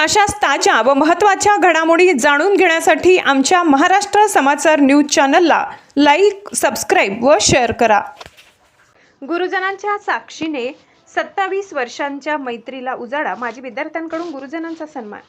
अशाच ताज्या व महत्त्वाच्या घडामोडी जाणून घेण्यासाठी आमच्या महाराष्ट्र समाचार न्यूज चॅनलला लाईक, सबस्क्राईब व शेअर करा। गुरुजनांच्या साक्षीने 27 वर्षांच्या मैत्रीला उजाळा, माजी विद्यार्थ्यांकडून गुरुजनांचा सन्मान।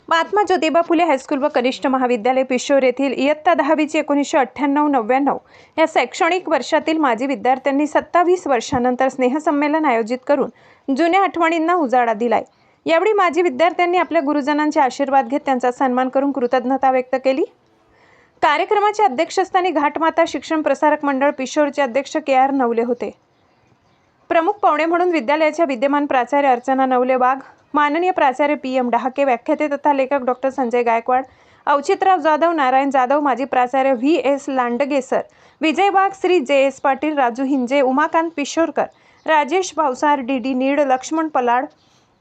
महात्मा ज्योतिबा फुले हायस्कूल व कनिष्ठ महाविद्यालय पिशोर येथील इयत्ता 10वीची 1998-99 या शैक्षणिक वर्षातील माजी विद्यार्थ्यांनी 27 वर्षांनंतर स्नेहसंमेलन आयोजित करून जुन्या आठवणींना उजाळा दिलाय। यावेळी माजी विद्यार्थ्यांनी आपल्या गुरुजनांचे आशीर्वाद घेत त्यांचा सन्मान करून कृतज्ञता व्यक्त केली। कार्यक्रमाच्या अध्यक्षस्थानी घाटमाता शिक्षण प्रसारक मंडळ पिशोरचे अध्यक्ष के.आर. नवले होते। प्रमुख पाहुणे म्हणून विद्यालयाच्या विद्यमान प्राचार्य अर्चना नवले वाघ, माननीय प्राचार्य पी.एम. डहाके, व्याख्याते तथा लेखक डॉ. संजय गायकवाड, अवचितराव जाधव, नारायण जाधव, माजी प्राचार्य V S. Landge sir, Vijay Wagh, Shri J S. Patil, Raju Hinje, Umakant Pishorkar, Rajesh Bhavsar, D D. Need, Laxman Palad,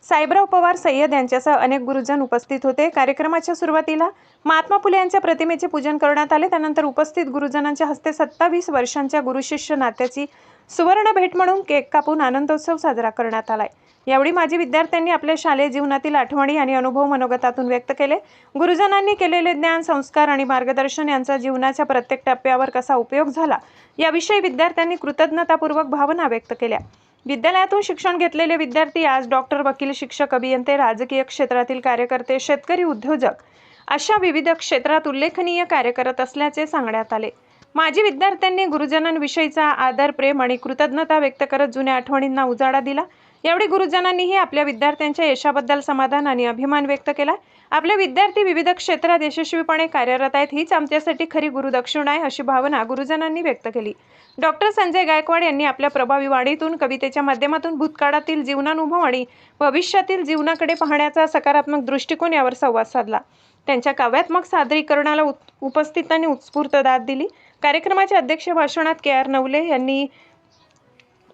Sahebrao Pawar, Sayyad यांच्यासह अनेक गुरुजन उपस्थित होते। कार्यक्रमाच्या सुरुवातीला महात्मा फुले यांच्या प्रतिमेचे पूजन करण्यात आले। त्यानंतर उपस्थित गुरुजनांच्या हस्ते 27 वर्षांच्या गुरुशिष्य नात्याची सुवर्ण भेट म्हणून केक कापून आनंदोत्सव साजरा करण्यात आलाय। यावेळी माजी विद्यार्थ्यांनी आपल्या शालेय जीवनातील आठवणी आणि अनुभव मनोगतातून व्यक्त केले। गुरुजनांनी केलेले ज्ञान, संस्कार आणि मार्गदर्शन यांचा जीवनाच्या प्रत्येक टप्प्यावर कसा उपयोग झाला याविषयी विद्यार्थ्यांनी कृतज्ञतापूर्वक भावना व्यक्त केल्या। विद्यालयातून शिक्षण घेतलेले विद्यार्थी आज डॉक्टर, वकील, शिक्षक, अभियंते, राजकीय क्षेत्रातील कार्यकर्ते, शेतकरी, उद्योजक अशा विविध क्षेत्रात उल्लेखनीय कार्य करत असल्याचे सांगण्यात आले। माजी विद्यार्थ्यांनी गुरुजनांविषयीचा आदर, प्रेम आणि कृतज्ञता व्यक्त करत जुन्या आठवणींना उजाळा दिला। यावेळी गुरुजनांनीही आपल्या विद्यार्थ्यांच्या यशाबद्दल समाधान आणि अभिमान व्यक्त केला। आपले विद्यार्थी विविध क्षेत्रात यशस्वीपणे कार्यरत आहेत, हीच आमच्यासाठी खरी गुरुदक्षिणा आहे, अशी भावना गुरुजनांनी व्यक्त केली। डॉ. संजय गायकवाड यांनी आपल्या प्रभावी वाणीतून, कवितेच्या माध्यमातून भूतकाळातील जीवनानुभव आणि भविष्यातील जीवनाकडे पाहण्याचा सकारात्मक दृष्टिकोन यावर संवाद साधला। त्यांच्या काव्यात्मक सादरीकरणाला उपस्थितांनी उत्स्फूर्त दाद दिली। कार्यक्रमाच्या अध्यक्ष भाषणात के.आर. नवले यांनी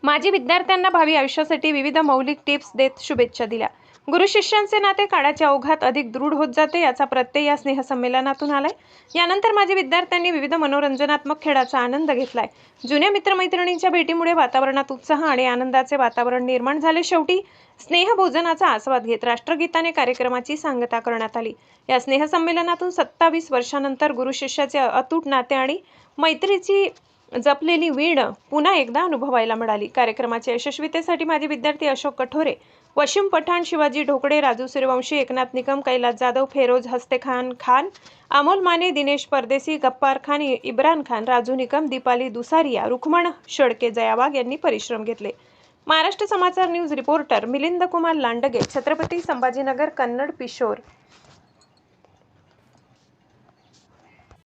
माजी विद्यार्थ्यांना भावी आयुष्यासाठी विविध मौलिक टिप्स देत शुभेच्छा दिल्या। गुरु शिष्यांचे नाते काळाच्या ओघात अधिक दृढ होत जाते, याचा प्रत्यय या स्नेहसंमेलनातून आलाय। यानंतर माजी विद्यार्थ्यांनी विविध मनोरंजनात्मक खेळाचा आनंद घेतलाय। जुन्या मित्रमैत्रिणींच्या भेटीमुळे वातावरणात उत्साह आणि आनंदाचे वातावरण निर्माण झाले। शेवटी स्नेहभोजनाचा आस्वाद घेत राष्ट्रगीताने कार्यक्रमाची सांगता करण्यात आली। या स्नेहसंमेलनातून 27 वर्षांनंतर गुरु शिष्याचे अतूट नाते आणि मैत्रीची जपलेली वीण पुन्हा एकदा अनुभवायला मिळाली। कार्यक्रमाच्या यशस्वीतेसाठी माजी विद्यार्थी अशोक कठोरे, वशिम पठाण, शिवाजी ढोकळे, राजू सूर्यवंशी, एकनाथ निकम, कैलास जाधव, फेरोज हस्तेखान खान, अमोल माने, दिनेश परदेसी, गप्पार खान, इब्रान खान, राजू निकम, दीपाली दुसारिया, रुक्मण शेळके, जया वाघ यांनी परिश्रम घेतले। महाराष्ट्र समाचार न्यूज रिपोर्टर मिलिंद कुमार लांडगे, छत्रपती संभाजीनगर, कन्नड, पिशोर।